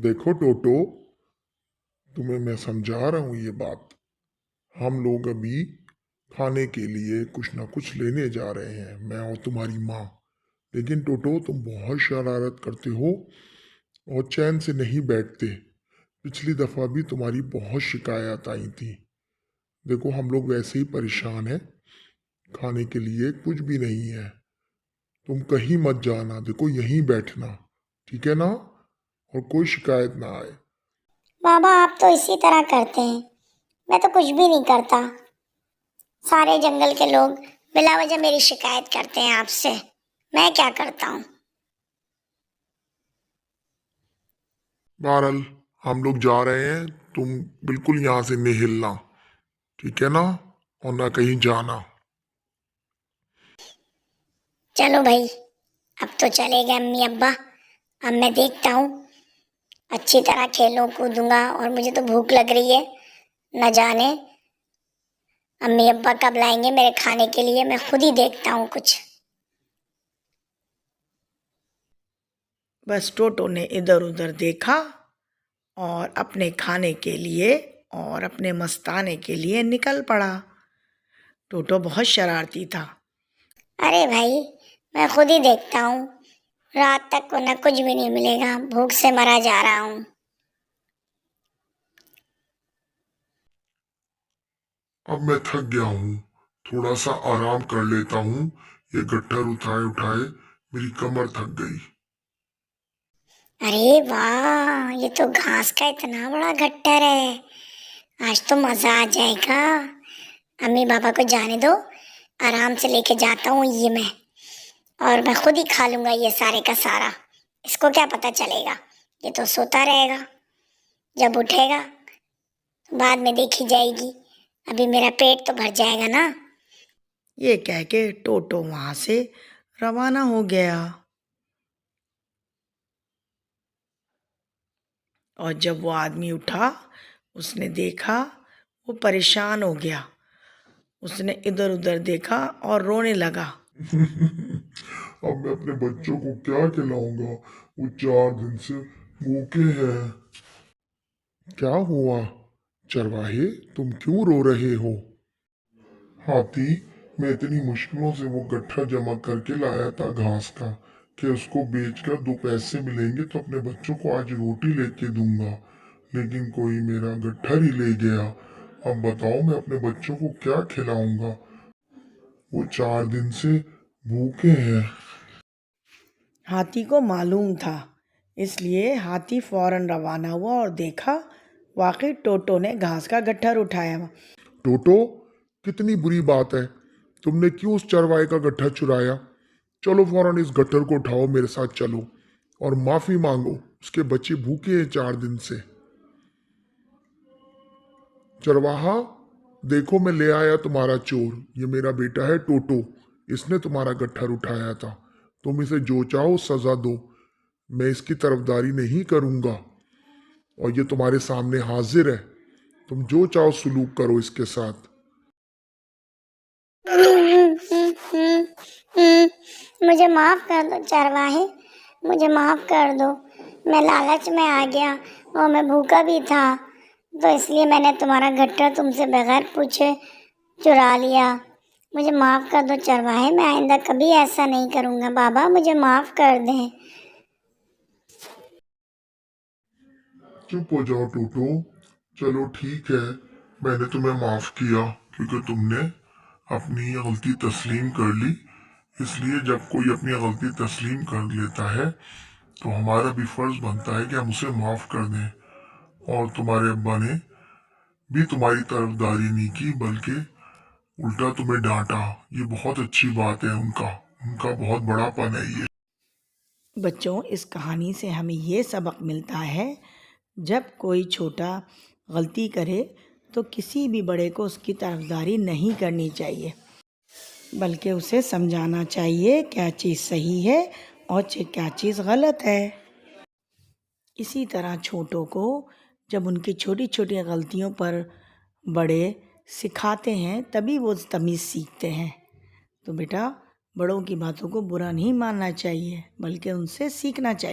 देखो टोटो, तुम्हें मैं समझा रहा हूँ ये बात। हम लोग अभी खाने के लिए कुछ ना कुछ लेने जा रहे हैं, मैं और तुम्हारी माँ। लेकिन टोटो, तुम बहुत शरारत करते हो और चैन से नहीं बैठते। पिछली दफ़ा भी तुम्हारी बहुत शिकायत आई थी। देखो, हम लोग वैसे ही परेशान हैं, खाने के लिए कुछ भी नहीं है। तुम कहीं मत जाना, देखो यहीं बैठना, ठीक है ना? और कोई शिकायत ना आए। बाबा, आप तो इसी तरह करते हैं। मैं तो कुछ भी नहीं करता। सारे जंगल के लोग बिला वजह मेरी शिकायत करते हैं आपसे। मैं क्या करता हूँ? बहरहाल, हम लोग जा रहे हैं, तुम बिल्कुल यहाँ से नहीं हिलना, ठीक है ना? और ना कहीं जाना। चलो भाई, अब तो चले गए अम्मी अब्बा। अब मैं देखता हूँ, अच्छी तरह खेलूं कूदूंगा। और मुझे तो भूख लग रही है, न जाने अम्मी अब्बा कब लाएंगे मेरे खाने के लिए। मैं खुद ही देखता हूँ कुछ। बस टोटो ने इधर उधर देखा और अपने खाने के लिए और अपने मस्ताने के लिए निकल पड़ा। टोटो बहुत शरारती था। अरे भाई, मैं खुद ही देखता हूँ। रात तक को न कुछ भी नहीं मिलेगा, भूख से मरा जा रहा हूँ। अब मैं थक गया हूँ, थोड़ा सा आराम कर लेता हूँ। ये गट्ठर उठाए उठाए मेरी कमर थक गई। अरे वाह, ये तो घास का इतना बड़ा गट्ठर है। आज तो मजा आ जाएगा। अम्मी पापा को जाने दो, आराम से लेके जाता हूँ ये मैं। और मैं खुद ही खा लूंगा ये सारे का सारा। इसको क्या पता चलेगा, ये तो सोता रहेगा। जब उठेगा तो बाद में देखी जाएगी। अभी मेरा पेट तो भर जाएगा ना। ये कह के टोटो वहां से रवाना हो गया। और जब वो आदमी उठा, उसने देखा, वो परेशान हो गया। उसने इधर उधर देखा और रोने लगा। अब मैं अपने बच्चों को क्या खिलाऊंगा? वो 4 दिन से भूखे हैं। क्या हुआ चरवाहे, तुम क्यों रो रहे हो? हाथी, मैं इतनी मुश्किलों से वो गट्ठा जमा करके लाया था घास का कि उसको बेचकर 2 पैसे मिलेंगे तो अपने बच्चों को आज रोटी लेके दूंगा। लेकिन कोई मेरा गट्ठर ही ले गया। अब बताओ, मैं अपने बच्चों को क्या खिलाऊंगा? वो 4 दिन से भूखे हैं। हाथी को मालूम था, इसलिए हाथी फौरन रवाना हुआ और देखा, वाकई टोटो ने घास का गट्ठर उठाया। टोटो, कितनी बुरी बात है, तुमने क्यों उस चरवाहे का गट्ठर चुराया? चलो फौरन इस गट्ठर को उठाओ, मेरे साथ चलो और माफी मांगो। उसके बच्चे भूखे हैं 4 दिन से। चरवाहा, देखो मैं ले आया तुम्हारा चोर। ये मेरा बेटा है टोटो, इसने तुम्हारा गट्ठर उठाया था। तुम इसे जो चाहो सजा दो, मैं इसकी तरफदारी नहीं करूंगा। और ये तुम्हारे सामने हाजिर है, तुम जो चाहो सुलूक करो इसके साथ। मुझे माफ कर दो चरवाहे, मुझे माफ कर दो। मैं लालच में आ गया और मैं भूखा भी था, तो इसलिए मैंने तुम्हारा गट्ठर तुमसे बगैर पूछे चुरा लिया। मुझे माफ कर दो चरवाहे, मैं आइंदा कभी ऐसा नहीं करूँगा। बाबा, मुझे माफ कर दें। चुप हो जाओ टोटो। चलो ठीक है, मैंने तुम्हें माफ किया क्योंकि तुमने अपनी गलती तस्लीम कर ली। इसलिए जब कोई अपनी गलती तस्लीम कर लेता है तो हमारा भी फर्ज बनता है कि हम उसे माफ कर दें। और तुम्हारे अब्बा ने भी तुम्हारी तरफदारी नहीं की, बल्कि उल्टा तुम्हें डांटा। ये बहुत अच्छी बात है, उनका उनका बहुत बड़ापन है ये। बच्चों, इस कहानी से हमें ये सबक मिलता है, जब कोई छोटा गलती करे तो किसी भी बड़े को उसकी तरफदारी नहीं करनी चाहिए, बल्कि उसे समझाना चाहिए क्या चीज़ सही है और क्या चीज़ गलत है। इसी तरह छोटों को जब उनकी छोटी छोटी गलतियों पर बड़े सिखाते हैं, तभी वो तमीज़ सीखते हैं। तो बेटा, बड़ों की बातों को बुरा नहीं मानना चाहिए, बल्कि उनसे सीखना चाहिए।